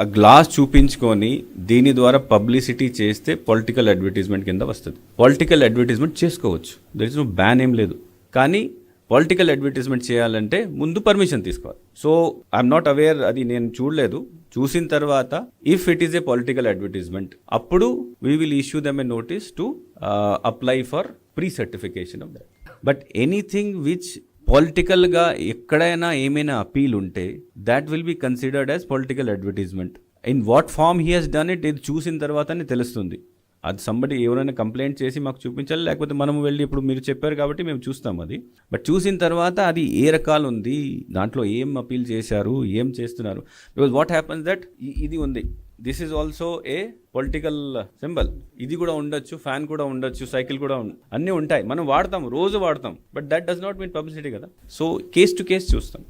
ఆ గ్లాస్ చూపించుకొని దీని ద్వారా పబ్లిసిటీ చేస్తే పొలిటికల్ అడ్వర్టైజ్మెంట్ కింద వస్తుంది. పొలిటికల్ అడ్వర్టైజ్మెంట్ చేసుకోవచ్చు, దర్ ఇస్ నో బ్యాన్ ఏం లేదు. కానీ పొలిటికల్ అడ్వర్టైజ్మెంట్ చేయాలంటే ముందు పర్మిషన్ తీసుకోవాలి. సో ఐఎమ్ నాట్ అవేర్, అది నేను చూడలేదు. చూసిన తర్వాత if it is a political advertisement అప్పుడు we will issue them a notice to apply for pre certification of that. But anything which పొలిటికల్గా ఎక్కడైనా ఏమైనా అపీల్ ఉంటే that will be considered as political advertisement. In what form he has done it, ఇది చూసిన తర్వాతనే తెలుస్తుంది. అది somebody ఎవరైనా కంప్లైంట్ చేసి మాకు చూపించాలి, లేకపోతే మనం వెళ్ళి ఇప్పుడు మీరు చెప్పారు కాబట్టి మేము చూస్తాం అది. బట్ చూసిన తర్వాత అది ఏ రకాలు ఉంది, దాంట్లో ఏం అపీల్ చేశారు, ఏం చేస్తున్నారు. బికాజ్ వాట్ హ్యాపన్స్ దట్ ఇది ఉంది, this is also a political symbol. ఇది కూడా ఉండొచ్చు, ఫ్యాన్ కూడా ఉండొచ్చు, సైకిల్ కూడా అన్నీ ఉంటాయి, మనం వాడతాం, రోజు వాడతాం. But that does not mean publicity కదా. సో కేస్ టు కేస్ చూస్తాం.